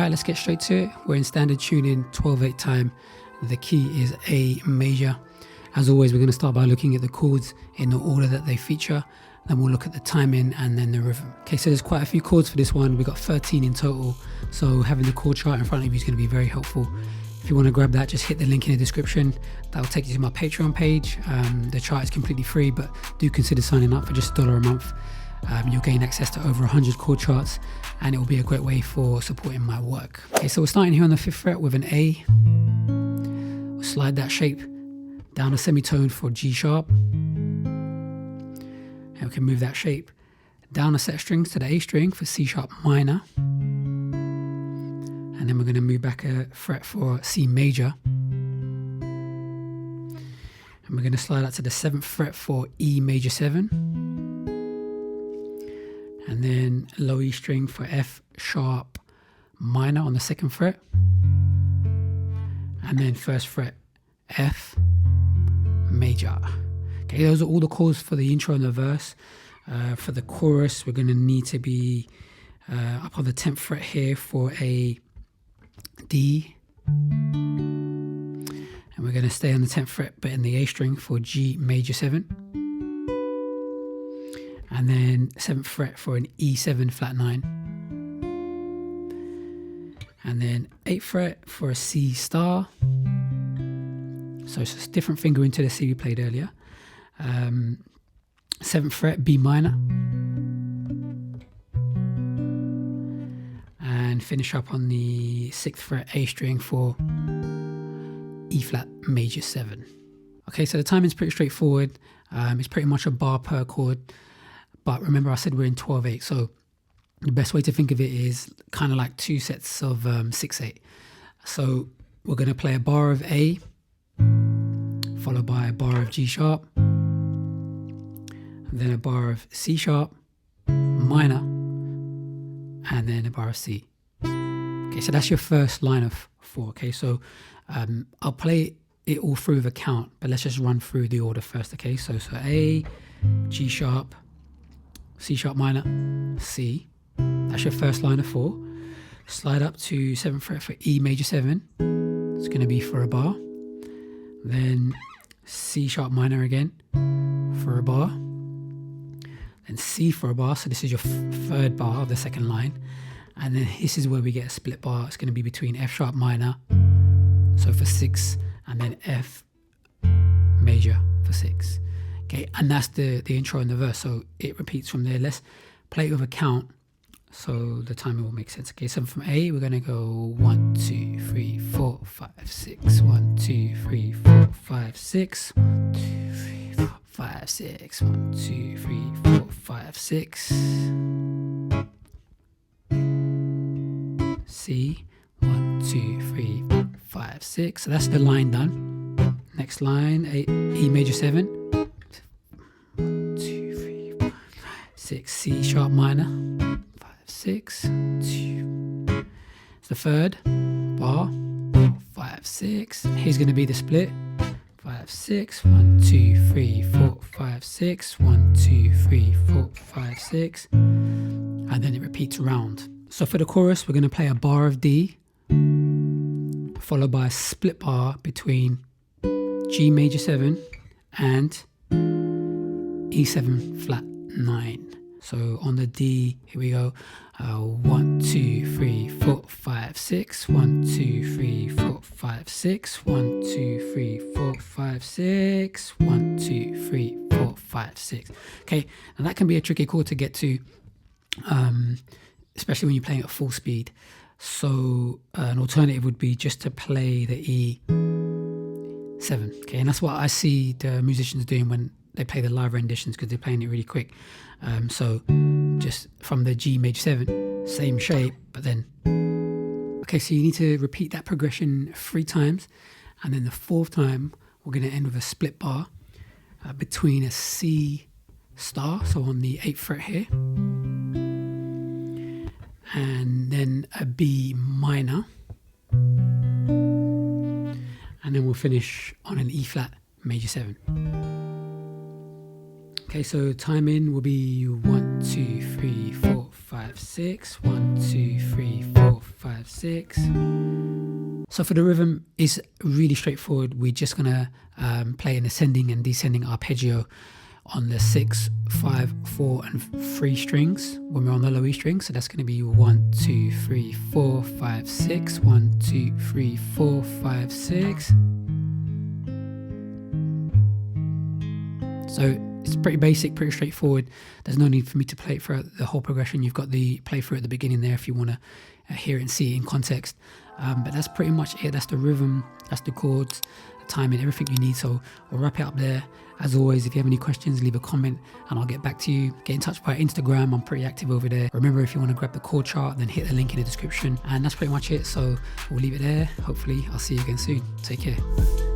right, let's get straight to it. We're in standard tuning, 12/8 time. The key is A major. As always, we're going to start by looking at the chords in the order that they feature. Then we'll look at the timing and then the rhythm. Okay, so there's quite a few chords for this one. We've got 13 in total. So having the chord chart in front of you is going to be very helpful. If you want to grab that, just hit the link in the description. That'll take you to my Patreon page. The chart is completely free, but do consider signing up for just $1 a month. You'll gain access to over 100 chord charts, and it will be a great way for supporting my work. Okay, so we're starting here on the 5th fret with an A. We'll slide that shape down a semitone for G sharp. And we can move that shape down a set of strings to the A string for C sharp minor. And then we're going to move back a fret for C major. And we're going to slide out to the 7th fret for E major 7. And then low E string for F sharp minor on the 2nd fret. And then 1st fret F major. Okay, those are all the chords for the intro and the verse. For the chorus, we're going to need to be up on the 10th fret here for a D. And we're going to stay on the 10th fret but in the A string for G major 7. And then 7th fret for an E7 flat 9. And then 8th fret for a C star. So it's a different fingering to the C we played earlier. 7th fret B minor. And finish up on the 6th fret A string for E flat major 7. Okay, so the timing's pretty straightforward. It's pretty much a bar per chord. But remember I said we're in 12/8, so the best way to think of it is kind of like 2 sets of 6/8. So we're going to play a bar of A, followed by a bar of G sharp, then a bar of C sharp minor, and then a bar of C. Okay, so that's your first line of 4. Okay, so I'll play it all through the count, but let's just run through the order first. Okay, so A, G sharp, C sharp minor, C. That's your first line of 4. Slide up to 7th fret for E major 7. It's going to be for a bar. Then C sharp minor again for a bar. Then C for a bar. So this is your 3rd bar of the 2nd line. And then this is where we get a split bar. It's going to be between F sharp minor, so for 6, and then F major for 6. Okay, and that's the intro and the verse, so it repeats from there. Let's play it with a count so the timing will make sense. Okay, so from A, we're going to go 1, 2, 3, 4, 5, 6. 1, 2, 3, 4, 5, 6. 1, 2, 3, 4, 5, 6. 1, 2, 3, 4, 5, 6. C. 1, 2, 3, 4, 5, 6. So that's the line done. Next line, E major 7. 6, C sharp minor, 5, 6, 2. It's the 3rd bar, 5, 6. Here's going to be the split, 5, 6, 1, 2, 3, 4, 5, 6, 1, 2, 3, 4, 5, 6, and then it repeats around. So for the chorus, we're going to play a bar of D, followed by a split bar between G major 7 and E7 flat 9. So on the D, here we go. 1, 2, 3, 4, 5, 6. 1, 2, 3, 4, 5, 6. 1, 2, 3, 4, 5, 6. 1, 2, 3, 4, 5, 6. Okay, and that can be a tricky chord to get to, especially when you're playing at full speed. So an alternative would be just to play the E7. Okay, and that's what I see the musicians doing when they play the live renditions, because they're playing it really quick. So just from the G major 7, same shape, but then... Okay, so you need to repeat that progression 3 times. And then the 4th time, we're going to end with a split bar between a C star, so on the 8th fret here, and then a B minor. And then we'll finish on an E flat major 7. Okay, so timing will be 1, 2, 3, 4, 5, 6. 1, 2, 3, 4, 5, 6. So for the rhythm, it's really straightforward. We're just gonna play an ascending and descending arpeggio on the 6, 5, 4, and 3 strings when we're on the low E string. So that's going to be 1, 2, 3, 4, 5, 6. 1, 2, 3, 4, 5, 6. So it's pretty basic, pretty straightforward. There's no need for me to play it throughout the whole progression. You've got the play through at the beginning there if you want to hear it and see it in context. But that's pretty much it. That's the rhythm, that's the chords, the timing, everything you need. So we'll wrap it up there. As always, if you have any questions, leave a comment and I'll get back to you. Get in touch via Instagram. I'm pretty active over there. Remember, if you want to grab the chord chart, then hit the link in the description. And that's pretty much it. So we'll leave it there. Hopefully, I'll see you again soon. Take care.